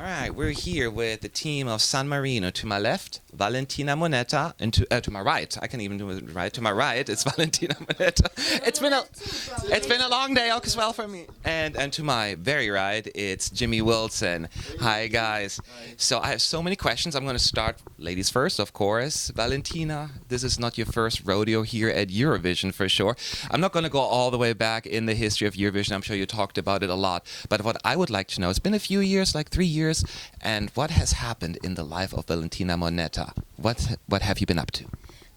right, we're here with the team of San Marino. To my left, Valentina Moneta, and to my right, I can even do it right. To my right, it's Valentina Moneta. It's been a long day as well for me. And to my very right, it's Jimmie Wilson. Hi guys. So I have so many questions. I'm going to start, ladies first, of course. Valentina, this is not your first rodeo here at Eurovision for sure. I'm not going to go all the way back in the history of Eurovision. I'm sure you talked about it a lot. But what I would like to know, it's been a few years, like 3 years, and what has happened in the life of Valentina Moneta? What have you been up to?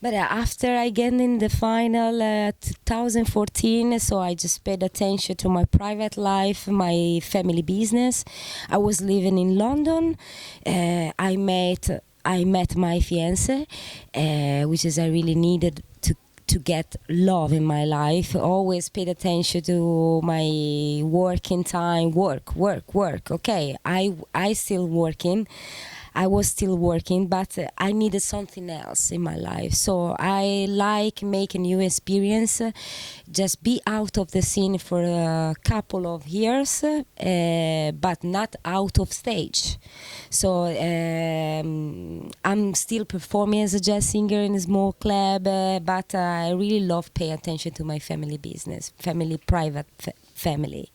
But after I get in the final 2014, so I just paid attention to my private life, my family business. I was living in London. I met my fiance, which is I really needed to get love in my life. Always paid attention to my working time, work. Okay, I still working. I was still working, but I needed something else in my life. So I like making new experience, just be out of the scene for a couple of years, but not out of stage. So I'm still performing as a jazz singer in a small club, but I really love paying attention to my family business, private family.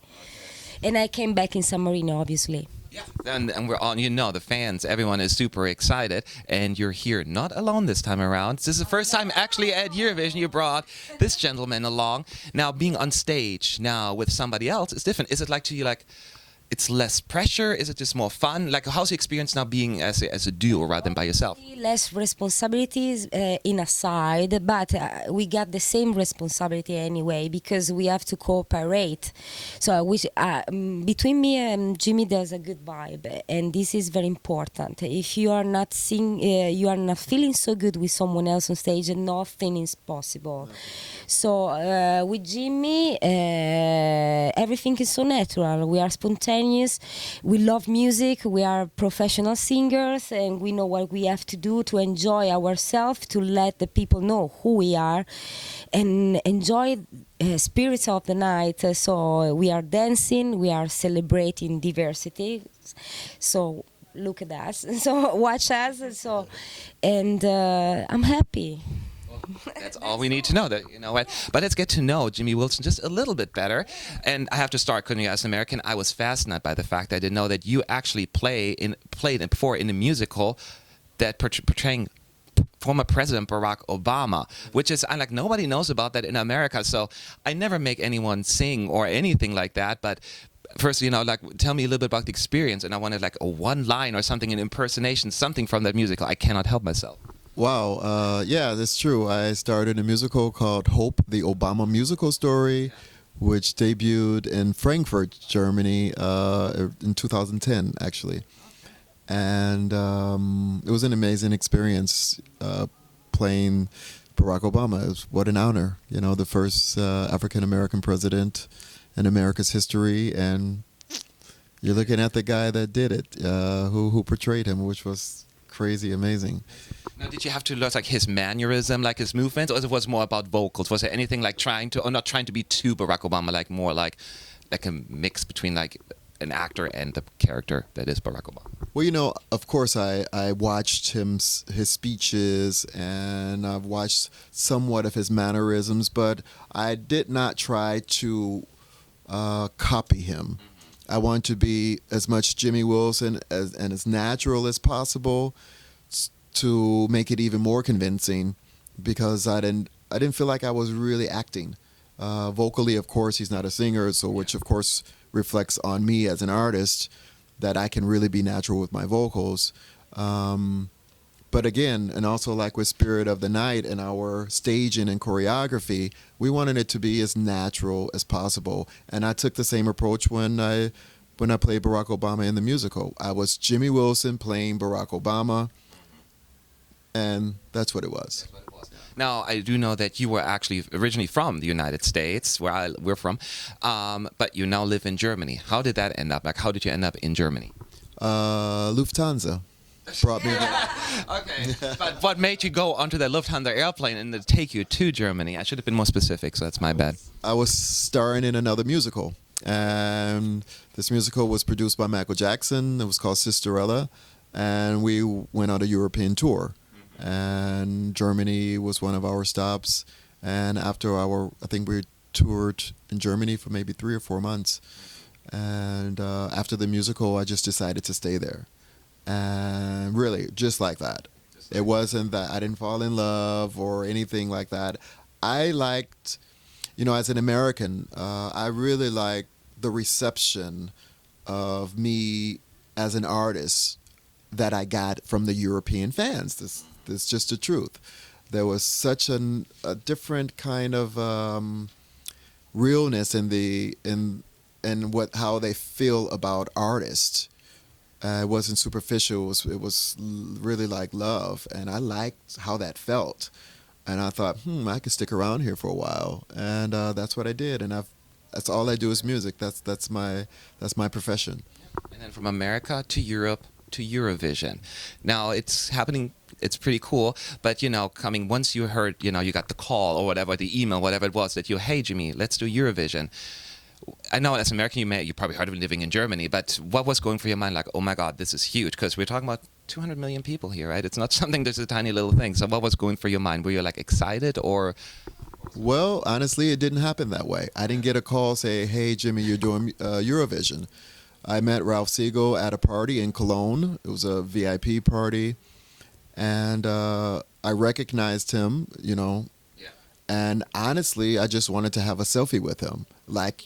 And I came back in San Marino, obviously. Yeah, and we're on, the fans, everyone is super excited, and you're here not alone this time around. This is the first time actually at Eurovision you brought this gentleman along. Now, being on stage now with somebody else is different. Is it like to you, like, it's less pressure? Is it just more fun? Like, how's the experience now being as a duo rather than by yourself? Less responsibilities in a side, but we got the same responsibility anyway because we have to cooperate. So I wish between me and Jimmie there's a good vibe, and this is very important. If you are not you are not feeling so good with someone else on stage, nothing is possible. So with Jimmie, everything is so natural. We are spontaneous. We love music. We are professional singers, and we know what we have to do to enjoy ourselves, to let the people know who we are, and enjoy spirits of the night. So we are dancing. We are celebrating diversity. So look at us. So watch us. So, and I'm happy. That's all we need to know. That, you know what? But let's get to know Jimmie Wilson just a little bit better. And I have to start, couldn't you, as an American? I was fascinated by the fact that I didn't know that you actually played it before in a musical that portraying former President Barack Obama, which is, like, nobody knows about that in America. So I never make anyone sing or anything like that. But first, like, tell me a little bit about the experience. And I wanted, like, a one line or something, an impersonation, something from that musical. I cannot help myself. Wow, yeah, that's true. I started a musical called Hope, the Obama Musical Story, which debuted in Frankfurt, Germany in 2010, actually. And it was an amazing experience playing Barack Obama. What an honor, the first African-American president in America's history. And you're looking at the guy that did it, who portrayed him, which was crazy amazing. Now, did you have to learn, like, his mannerism, like his movements, or it was more about vocals? Was there anything like not trying to be too Barack Obama, like more like a mix between, like, an actor and the character that is Barack Obama? Well, of course, I watched his speeches, and I've watched somewhat of his mannerisms, but I did not try to copy him. I want to be as much Jimmie Wilson and as natural as possible to make it even more convincing, because I didn't feel like I was really acting. Vocally, of course, he's not a singer, so which of course reflects on me as an artist, that I can really be natural with my vocals. But again, and also like with Spirit of the Night and our staging and choreography, we wanted it to be as natural as possible. And I took the same approach when I played Barack Obama in the musical. I was Jimmie Wilson playing Barack Obama, and that's what it was. Now, I do know that you were actually originally from the United States, where we're from, but you now live in Germany. How did that end up? Like, how did you end up in Germany? Lufthansa brought me there. Okay, but what made you go onto the Lufthansa airplane and take you to Germany? I should have been more specific, so that's my bad. I was starring in another musical, And this musical was produced by Michael Jackson. It was called Sisterella, and we went on a European tour. And Germany was one of our stops. And after I think we toured in Germany for maybe 3 or 4 months. And after the musical, I just decided to stay there. And really, just like that. It wasn't that I didn't fall in love or anything like that. I liked, as an American, I really liked the reception of me as an artist that I got from the European fans. This is just the truth. There was such a different kind of realness in how they feel about artists. It wasn't superficial. It was really like love, and I liked how that felt. And I thought, I could stick around here for a while, and that's what I did. And that's all I do is music. That's my profession. And then from America to Europe to Eurovision. Now it's happening. It's pretty cool. But coming once you heard, you got the call or whatever, the email, whatever it was that hey Jimmie, let's do Eurovision. I know as an American you probably heard of living in Germany, but what was going through your mind like, oh my God, this is huge? Because we're talking about 200 million people here, right? It's not something that's a tiny little thing. So what was going through your mind? Were you like excited or? Well, honestly, it didn't happen that way. I didn't get a call say, hey, Jimmie, you're doing Eurovision. I met Ralph Siegel at a party in Cologne. It was a VIP party. And I recognized him, and honestly, I just wanted to have a selfie with him. Like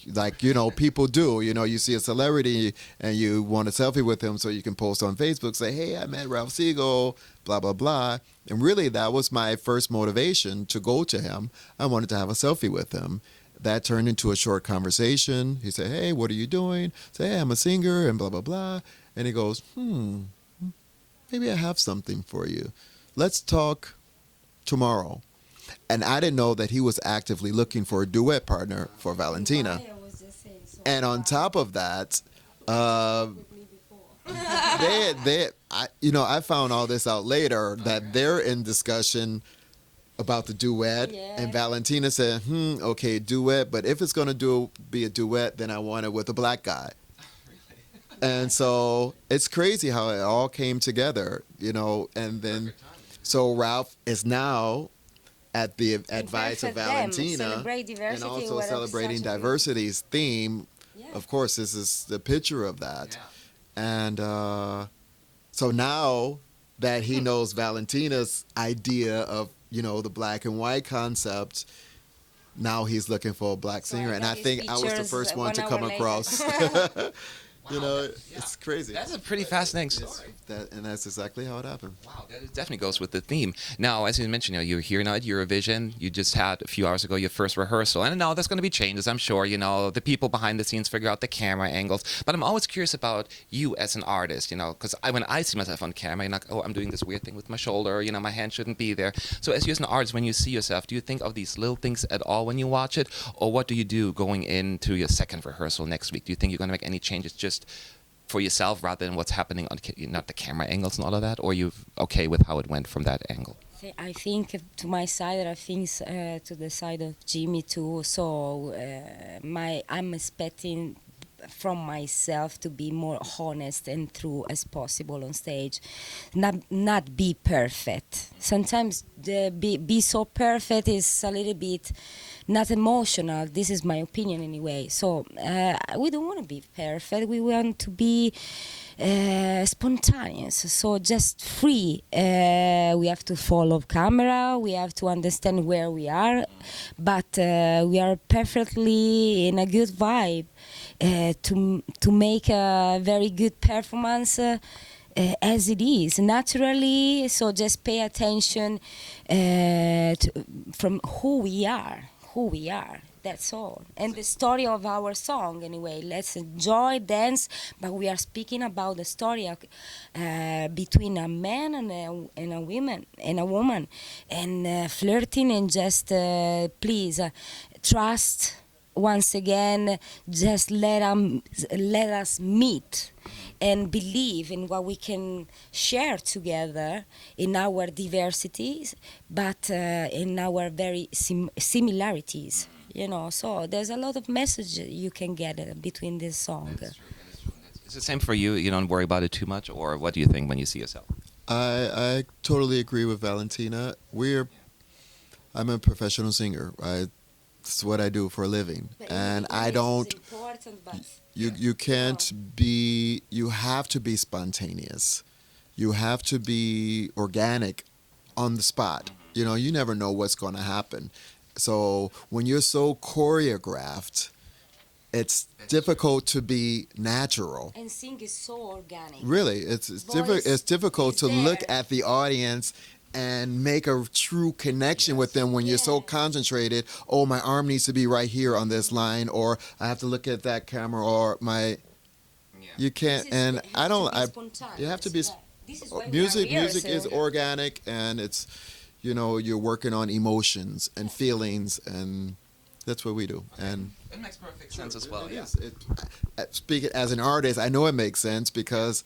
people do. You see a celebrity and you want a selfie with him so you can post on Facebook, say, hey, I met Ralph Siegel, blah, blah, blah. And really, that was my first motivation to go to him. I wanted to have a selfie with him. That turned into a short conversation. He said, hey, what are you doing? I say, hey, I'm a singer and blah, blah, blah. And he goes, maybe I have something for you. Let's talk tomorrow. And I didn't know that he was actively looking for a duet partner for Valentina. And on top of that, I found all this out later that they're in discussion about the duet. Yeah. And Valentina said, okay, duet, but if it's going to be a duet, then I want it with a black guy. And so it's crazy how it all came together, and then so Ralph is now at the advice of Valentina and also celebrating diversity's theme. Yeah. Of course, this is the picture of that. Yeah. And so now that he knows Valentina's idea of, the black and white concept, now he's looking for a black singer. And I think I was the first one to come across. Wow, it's crazy. That's a pretty fascinating story. And that's exactly how it happened. Wow, that definitely goes with the theme. Now, as you mentioned, you're here now at Eurovision. You just had a few hours ago your first rehearsal. And now there's going to be changes, I'm sure. The people behind the scenes figure out the camera angles. But I'm always curious about you as an artist, because when I see myself on camera, I'm like, oh, I'm doing this weird thing with my shoulder. My hand shouldn't be there. So as you as an artist, when you see yourself, do you think of these little things at all when you watch it? Or what do you do going into your second rehearsal next week? Do you think you're going to make any changes just for yourself rather than what's happening on not the camera angles and all of that, or you okay with how it went from that angle? I think to my side, there are things to the side of Jimmie too. So I'm expecting from myself to be more honest and true as possible on stage, not be perfect. Sometimes be so perfect is a little bit not emotional. This is my opinion anyway. So we don't want to be perfect. We want to be spontaneous, so just free. We have to follow camera, we have to understand where we are, but we are perfectly in a good vibe to make a very good performance as it is naturally. So just pay attention from who we are. That's all. And the story of our song, anyway. Let's enjoy, dance, but we are speaking about the story between a man and a woman, and flirting, and just please trust. Once again, just let us meet and believe in what we can share together in our diversities, but in our very similarities. you know. So there's a lot of message you can get between this song. That is true. That is true. Is it the same for you? You don't worry about it too much, or what do you think when you see yourself? I totally agree with Valentina. I'm a professional singer. It's what I do for a living, and I don't. You can't be. You have to be spontaneous. You have to be organic, on the spot. You know, you never know what's going to happen. So when you're so choreographed, it's difficult to be natural. And sing is so organic. Really, it's difficult is to look there. at the audience and make a true connection with them when you're so concentrated. Oh, my arm needs to be right here on this line, or I have to look at that camera, or my. You can't, and I don't. You have to be. Music is organic, and it's, you know, you're working on emotions and feelings, and that's what we do. And it makes perfect sense as well. Yeah. Speaking as an artist, I know it makes sense because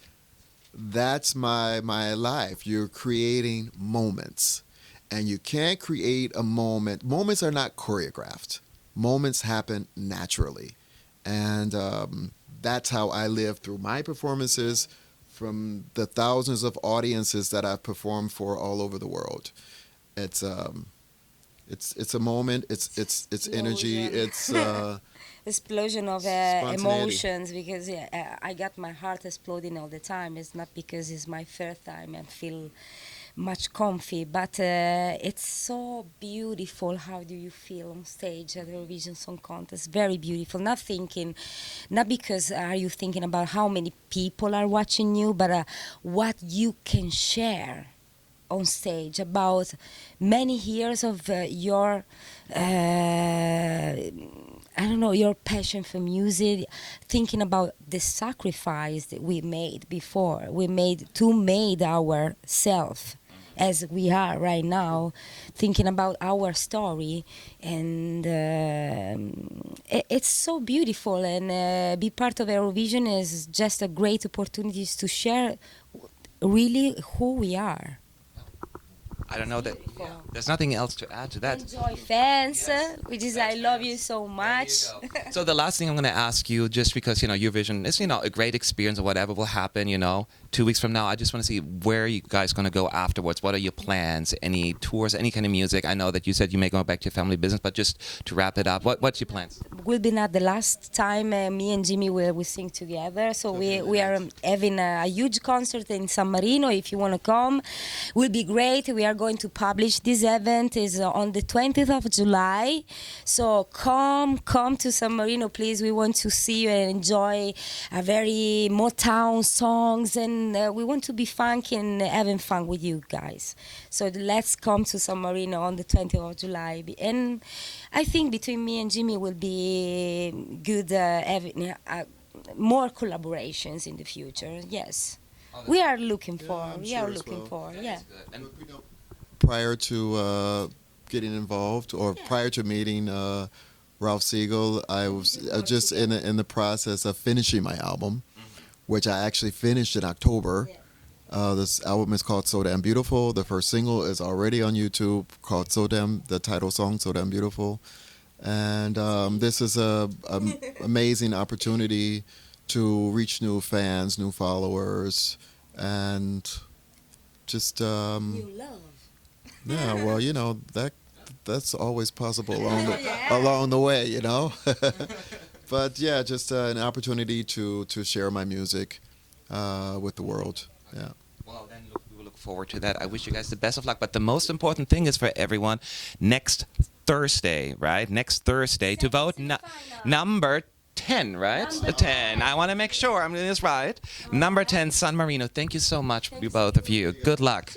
that's my life. You're creating moments, and you can't create a moment. Moments are not choreographed. Moments happen naturally, and that's how I live through my performances, from the thousands of audiences that I've performed for all over the world. It's a moment. It's energy. It's explosion of emotions, because I got my heart exploding all the time. It's not because it's my first time and feel much comfy, but it's so beautiful. How do you feel on stage at the Eurovision Song Contest? Very beautiful. Not because are you thinking about how many people are watching you, but what you can share on stage about many years of your your passion for music, thinking about the sacrifice that we made before. We made ourselves as we are right now, thinking about our story, and it's so beautiful. And be part of Eurovision is just a great opportunity to share really who we are. I don't know that. Yeah, there's nothing else to add to that. Enjoy fans, Yes. which is I love you so much. So the last thing I'm going to ask you, just because Eurovision is a great experience or whatever will happen, 2 weeks from now, I just want to see where you guys going to go afterwards. What are your plans? Any tours? Any kind of music? I know that you said you may go back to your family business, but just to wrap it up, what's your plans? Will be not the last time me and Jimmie will sing together. So we are having a huge concert in San Marino. If you want to come, will be great. We are going to publish this event is on the 20th of July. So come to San Marino, please. We want to see you and enjoy a very Motown songs, and we want to be funky and having fun with you guys. So let's come to San Marino on the 20th of July. And I think between me and Jimmie will be good having more collaborations in the future. Yes. We are looking for. Yeah. And prior to getting involved, or prior to meeting Ralph Siegel, I was just in the process of finishing my album, which I actually finished in October. This album is called So Damn Beautiful. The first single is already on YouTube, called the title song, So Damn Beautiful. And this is a amazing opportunity to reach new fans, new followers, and just New love. yeah, well, that's always possible along the way, But yeah, just an opportunity to share my music with the world. Yeah. well, then we will look forward to that. I wish you guys the best of luck. But the most important thing is for everyone, next Thursday, right? Next Thursday to vote number 10, right? The 10. I want to make sure I'm doing this right. Number 10, San Marino. Thank you so much, both of you. Good luck.